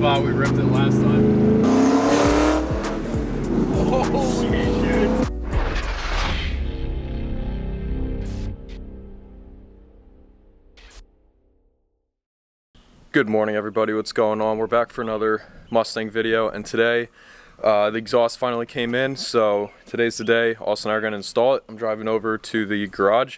spot we ripped it last time. Holy shit! Good morning, everybody. What's going on? We're back for another Mustang video, and today the exhaust finally came in, so today's the day. Austin and I are going to install it. I'm driving over to the garage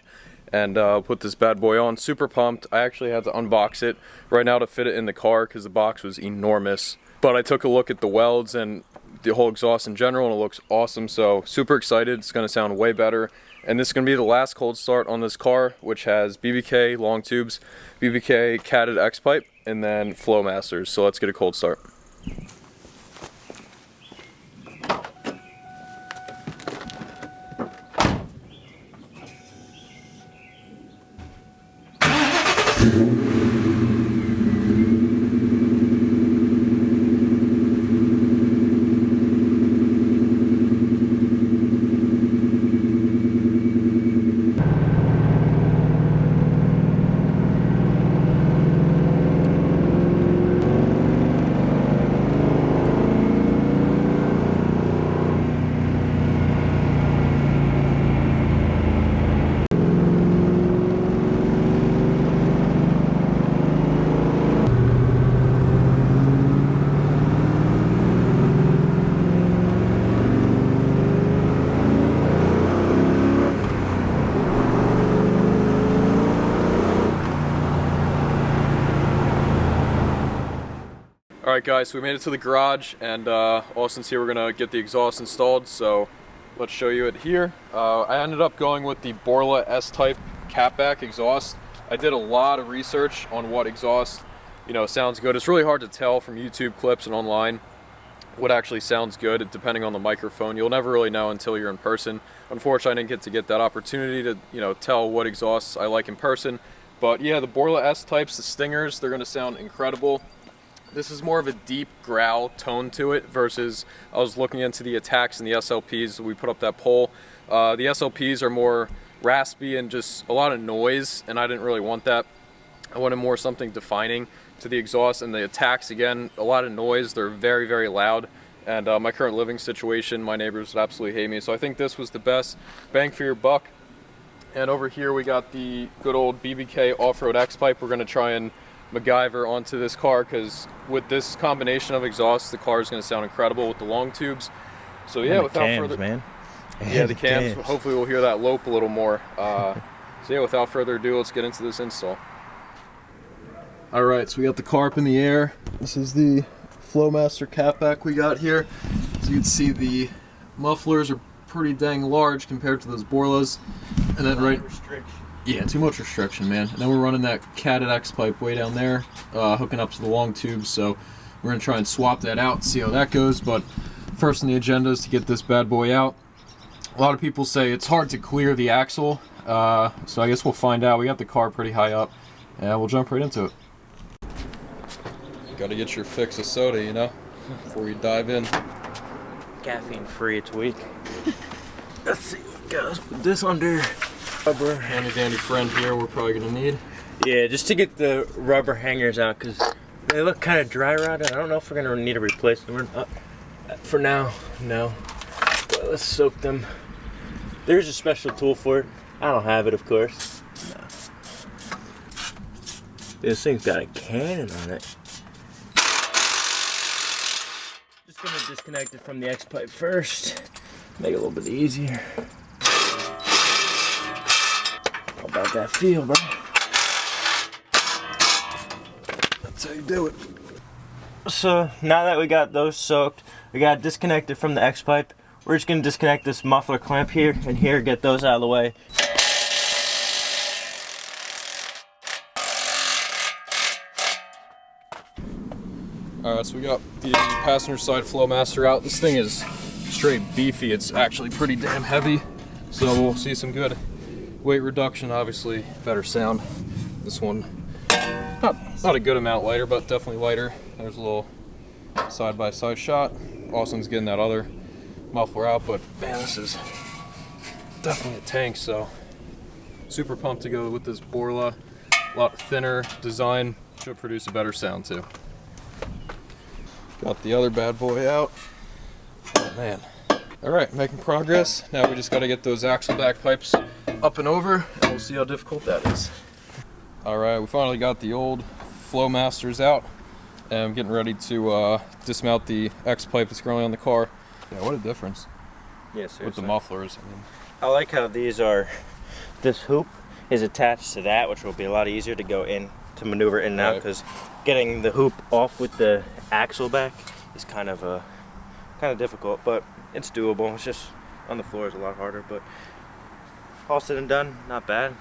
and put this bad boy on. Super pumped. I actually had to unbox it right now to fit it in the car because the box was enormous. But I took a look at the welds and the whole exhaust in general, and it looks awesome. So super excited. It's going to sound way better. And this is going to be the last cold start on this car, which has BBK long tubes, BBK Catback X-pipe, and then Flowmasters. So let's get a cold start. Alright guys, so we made it to the garage, and Austin's here. We're going to get the exhaust installed, so let's show you it here. I ended up going with the BORLA S-type catback exhaust. I did a lot of research on what exhaust, sounds good. It's really hard to tell from YouTube clips and online what actually sounds good depending on the microphone. You'll never really know until you're in person. Unfortunately, I didn't get that opportunity to tell what exhausts I like in person. But yeah, the BORLA S-types, the Stingers, they're going to sound incredible. This is more of a deep growl tone to it versus I was looking into the Attacks and the SLPs. We put up that poll. The SLPs are more raspy and just a lot of noise, and I didn't really want that. I wanted more something defining to the exhaust. And the Attacks, again, a lot of noise. They're very, very loud. And my current living situation, my neighbors would absolutely hate me. So I think this was the best bang for your buck. And over here we got the good old BBK off-road X-pipe. We're going to try and MacGyver onto this car, because with this combination of exhausts, the car is going to sound incredible with the long tubes. So yeah, without further the cams. Hopefully we'll hear that lope a little more. So yeah, without further ado, let's get into this install. All right, so we got the car up in the air. This is the Flowmaster catback we got here. So you can see the mufflers are pretty dang large compared to those BORLAs, and then yeah, too much restriction, man. And then we're running that Catback X-pipe way down there, hooking up to the long tubes. So we're gonna try and swap that out, see how that goes. But first on the agenda is to get this bad boy out. A lot of people say it's hard to clear the axle, so I guess we'll find out. We got the car pretty high up, and we'll jump right into it. Got to get your fix of soda, before you dive in. Caffeine free, it's weak. Let's see, guys, put this under. Rubber. Handy dandy friend here we're probably going to need. Yeah, just to get the rubber hangers out, because they look kind of dry rotted. I don't know if we're going to need a replacement. For now, no. But let's soak them. There's a special tool for it. I don't have it, of course. No. This thing's got a cannon on it. Just going to disconnect it from the X-pipe first. Make it a little bit easier. How about that feel, bro? That's how you do it. So now that we got those soaked, we got disconnected from the X-pipe. We're just gonna disconnect this muffler clamp here and here, get those out of the way. Alright, so we got the passenger side Flowmaster out. This thing is straight beefy. It's actually pretty damn heavy, so we'll see some good weight reduction, obviously better sound. This one, not a good amount lighter, but definitely lighter. There's a little side-by-side shot. Austin's getting that other muffler out, but man, this is definitely a tank, so super pumped to go with this BORLA. A lot thinner design, should produce a better sound too. Got the other bad boy out. Oh man. Alright, making progress. Now we just gotta get those axle back pipes up and over, and we'll see how difficult that is. Alright, we finally got the old Flowmasters out, and I'm getting ready to dismount the X-pipe that's currently on the car. Yeah, what a difference. Yeah, seriously. With the mufflers. I mean, I like how these are, this hoop is attached to that, which will be a lot easier to go in, to maneuver in and out, because getting the hoop off with the axle back is kind of difficult, but it's doable. It's just on the floor is a lot harder, but all said and done, not bad.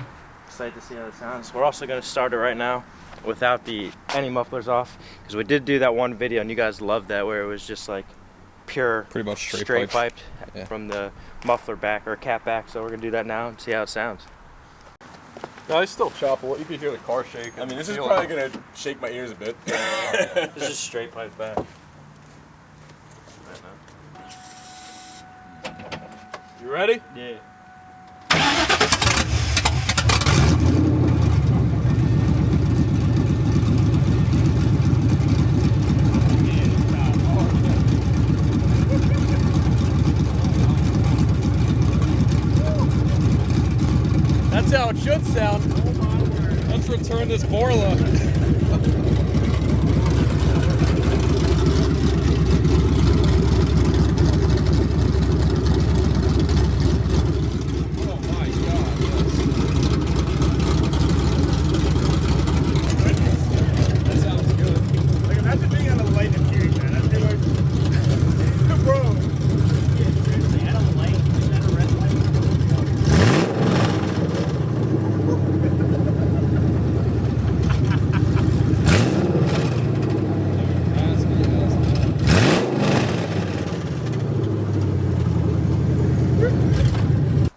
Excited to see how it sounds. We're also going to start it right now without any mufflers off, because we did do that one video and you guys loved that, where it was just like pure, pretty much straight piped from the muffler back or cap back. So we're going to do that now and see how it sounds. No, it's still choppable. You can hear the car shake. I mean, this is probably going to shake my ears a bit. This is straight pipe back. You ready? Yeah. That's how it should sound. Let's return this BORLA.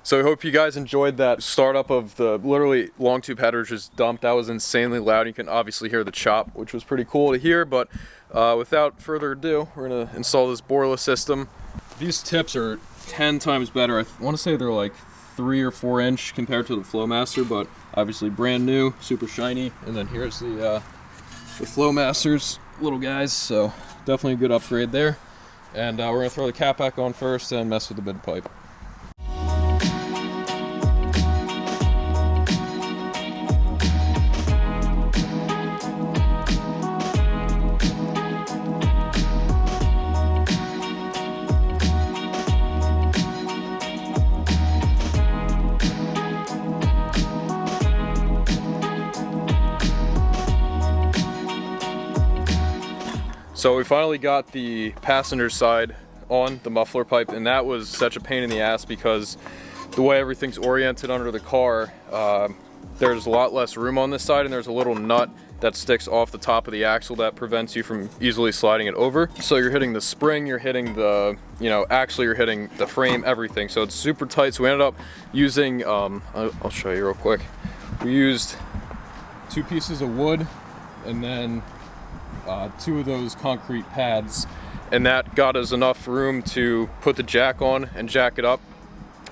So I hope you guys enjoyed that startup of the literally long tube header just dumped. That was insanely loud. You can obviously hear the chop, which was pretty cool to hear, but without further ado, we're gonna install this BORLA system. These tips are 10 times better. I want to say they're like 3 or 4 inch compared to the Flowmaster, but obviously brand new, super shiny. And then here's the Flowmasters little guys, so definitely a good upgrade there. And we're gonna throw the cap back on first and mess with the bid pipe. So we finally got the passenger side on the muffler pipe, and that was such a pain in the ass because the way everything's oriented under the car, there's a lot less room on this side, and there's a little nut that sticks off the top of the axle that prevents you from easily sliding it over. So you're hitting the spring, you're hitting the, actually you're hitting the frame, everything. So it's super tight. So we ended up using, I'll show you real quick. We used 2 pieces of wood and then 2 of those concrete pads, and that got us enough room to put the jack on and jack it up.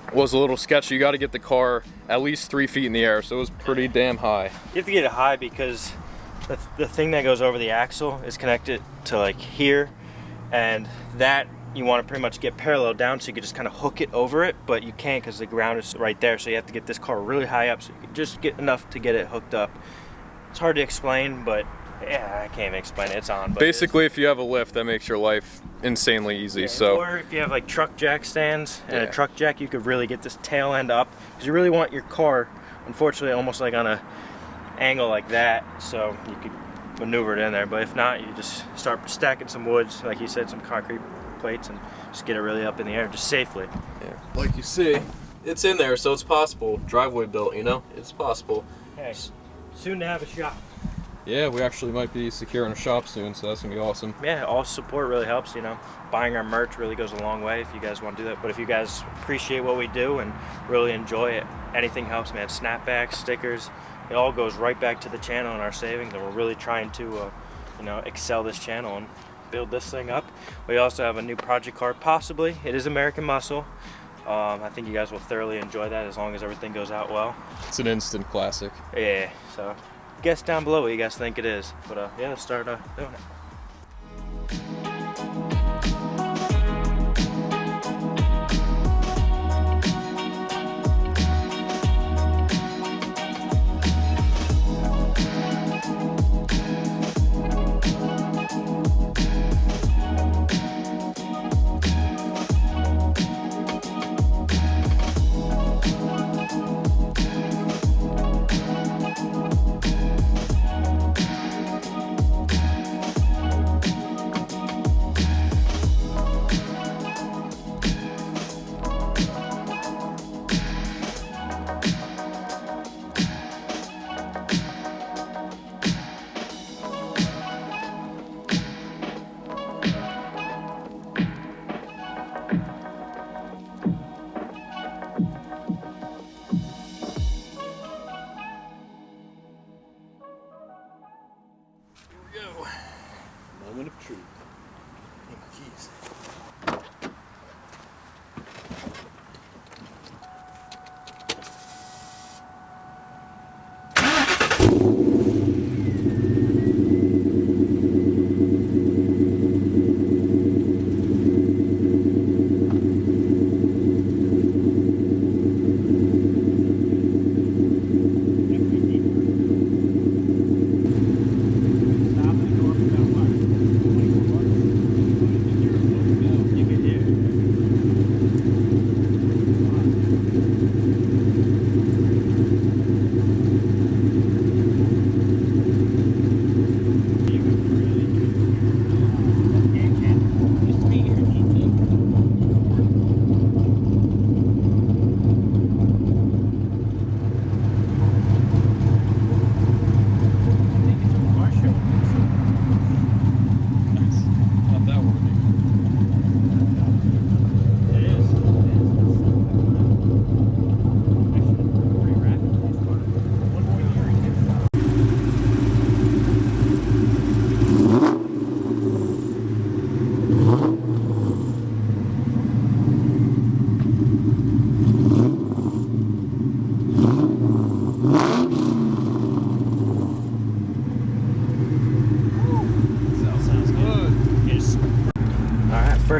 It was a little sketchy. You got to get the car at least 3 feet in the air, so it was pretty damn high. You have to get it high because the thing that goes over the axle is connected to like here, and that you want to pretty much get parallel down so you can just kind of hook it over it, but you can't because the ground is right there, so you have to get this car really high up so you can just get enough to get it hooked up. It's hard to explain, but yeah, I can't even explain it. It's on. But basically, if you have a lift, that makes your life insanely easy. Yeah, so, or if you have like truck jack stands and a truck jack, you could really get this tail end up because you really want your car, unfortunately, almost like on a angle like that, so you could maneuver it in there. But if not, you just start stacking some woods, like you said, some concrete plates, and just get it really up in the air, just safely. Yeah, like you see, it's in there, so it's possible. Driveway built, it's possible. Hey, soon to have a shop. Yeah, we actually might be securing a shop soon, so that's gonna be awesome. Yeah, all support really helps, Buying our merch really goes a long way if you guys want to do that. But if you guys appreciate what we do and really enjoy it, anything helps, man. Snapbacks, stickers, it all goes right back to the channel and our savings, and we're really trying to, excel this channel and build this thing up. We also have a new project car, possibly. It is American Muscle. I think you guys will thoroughly enjoy that as long as everything goes out well. It's an instant classic. Yeah, so guess down below what you guys think it is. But yeah, let's start doing it.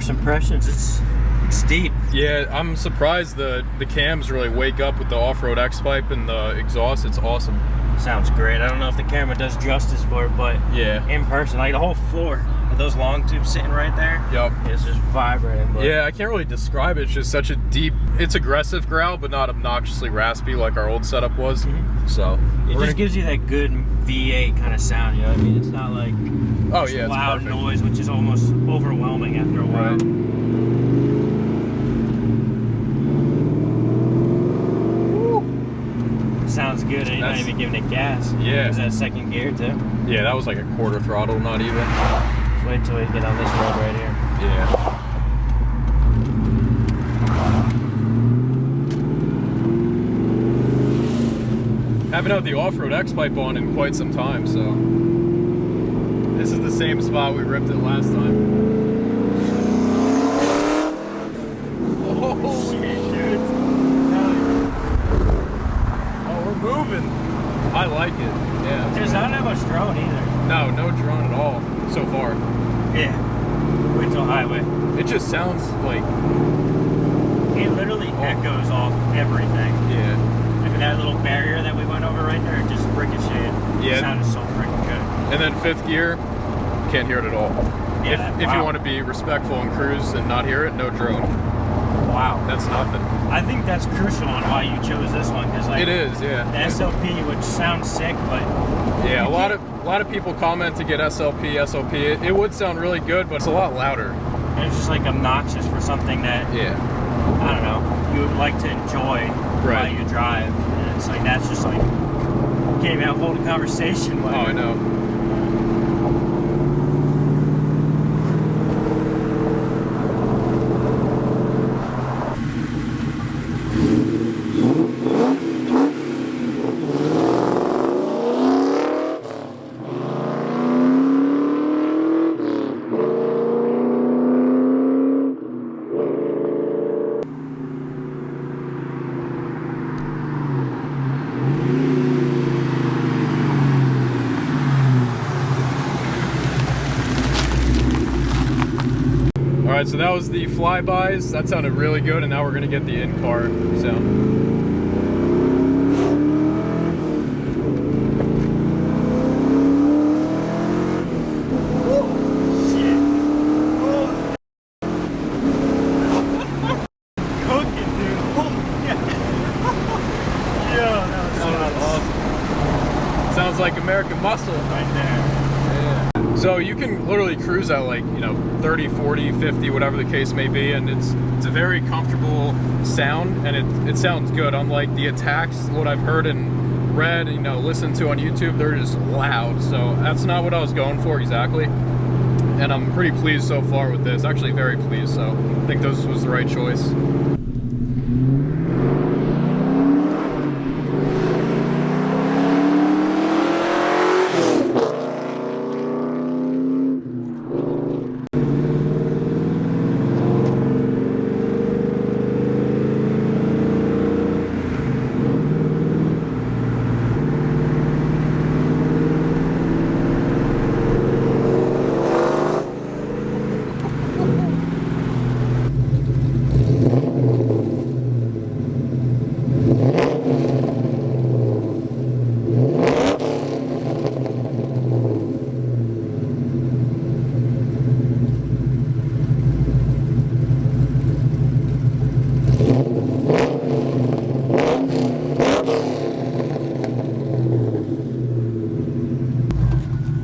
first impressions, it's deep. Yeah, I'm surprised the cams really wake up with the off-road X-pipe and the exhaust. It's awesome. Sounds great. I don't know if the camera does justice for it, but yeah, in person, like the whole floor with those long tubes sitting right there. Yep. It's just vibrating. But yeah, I can't really describe it. It's just such a deep, it's aggressive growl, but not obnoxiously raspy like our old setup was. So it just gives you that good V8 kind of sound. You know what I mean? It's not like it's loud perfect. noise, which is almost overwhelming after a while. Right. Sounds good, and you're not even giving it gas. Yeah. Is that second gear too? Yeah, that was like a quarter throttle, not even. Just wait till we get on this road right here. Yeah. Haven't had the off-road X-pipe on in quite some time, so this is the same spot we ripped it last time. Oh, Shit, dude. oh, we're moving. I like it. Yeah. There's not that much drone either. No, no drone at all so far. Yeah. Wait till highway. It just sounds like, It literally echoes off everything. yeah. Like that little barrier that we went over right there, it just ricocheted. Yeah. It sounded so freaking good. And then fifth gear, can't hear it at all. Yeah, If you want to be respectful and cruise and not hear it, no drone. Wow. That's nothing. I think that's crucial on why you chose this one, because like It is, yeah. the SLP, which sounds sick, but Yeah, a lot of people comment to get SLP, SOP. It would sound really good, but it's a lot louder. it's just like obnoxious for something that Yeah. I don't know you would like to enjoy while Right. you drive, and it's like that's just like can't even hold a conversation. Oh, I know. Alright, so that was the flybys. That sounded really good, and now we're gonna get the in-car sound. Sounds like American Muscle Right there. Yeah. So you can literally cruise at like, 30, 40, 50, whatever the case may be, and it's a very comfortable sound, and it sounds good. Unlike the attacks, what I've heard and read, listened to on YouTube, they're just loud. So that's not what I was going for exactly. And I'm pretty pleased so far with this. Actually very pleased, so I think this was the right choice.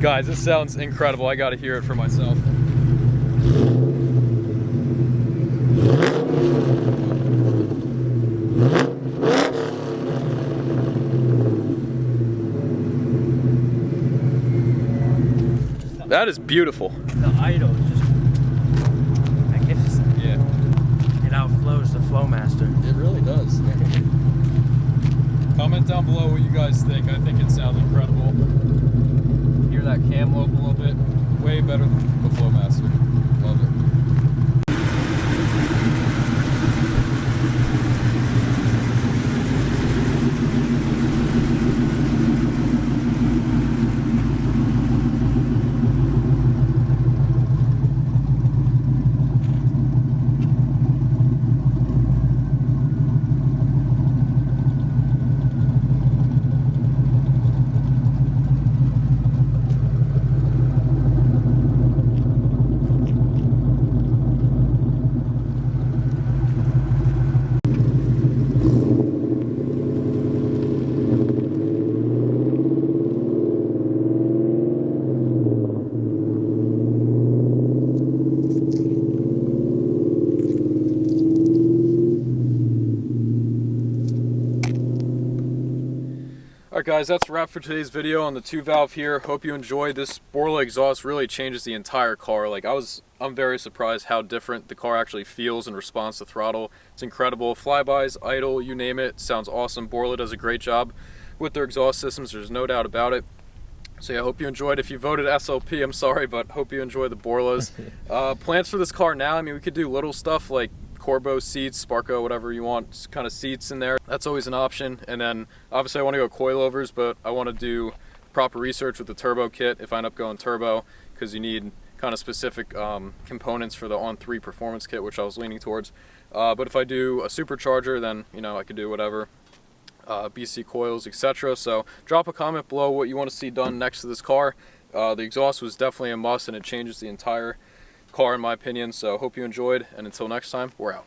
Guys, this sounds incredible. I gotta hear it for myself. That is beautiful. The idle is just magnificent. Yeah. It outflows the Flowmaster. It really does. Comment down below what you guys think. I think it sounds incredible. Hear that cam lobe a little bit. Way better than the Flowmaster. Love it. Alright guys, that's a wrap for today's video on the 2-valve here. Hope you enjoyed. This BORLA exhaust really changes the entire car. Like I'm very surprised how different the car actually feels in response to throttle. It's incredible. Flybys, idle, you name it, sounds awesome. BORLA does a great job with their exhaust systems, there's no doubt about it. So yeah, I hope you enjoyed. If you voted SLP, I'm sorry, but hope you enjoy the BORLAs. Plans for this car now, I mean, we could do little stuff like Corbo seats, Sparco, whatever you want, kind of seats in there. That's always an option. And then obviously I want to go coilovers, but I want to do proper research with the turbo kit if I end up going turbo, because you need kind of specific components for the On3 performance kit, which I was leaning towards. But if I do a supercharger, then you know I could do whatever, BC coils, etc. So drop a comment below what you want to see done next to this car. The exhaust was definitely a must, and it changes the entire car in my opinion. So hope you enjoyed, and until next time, we're out.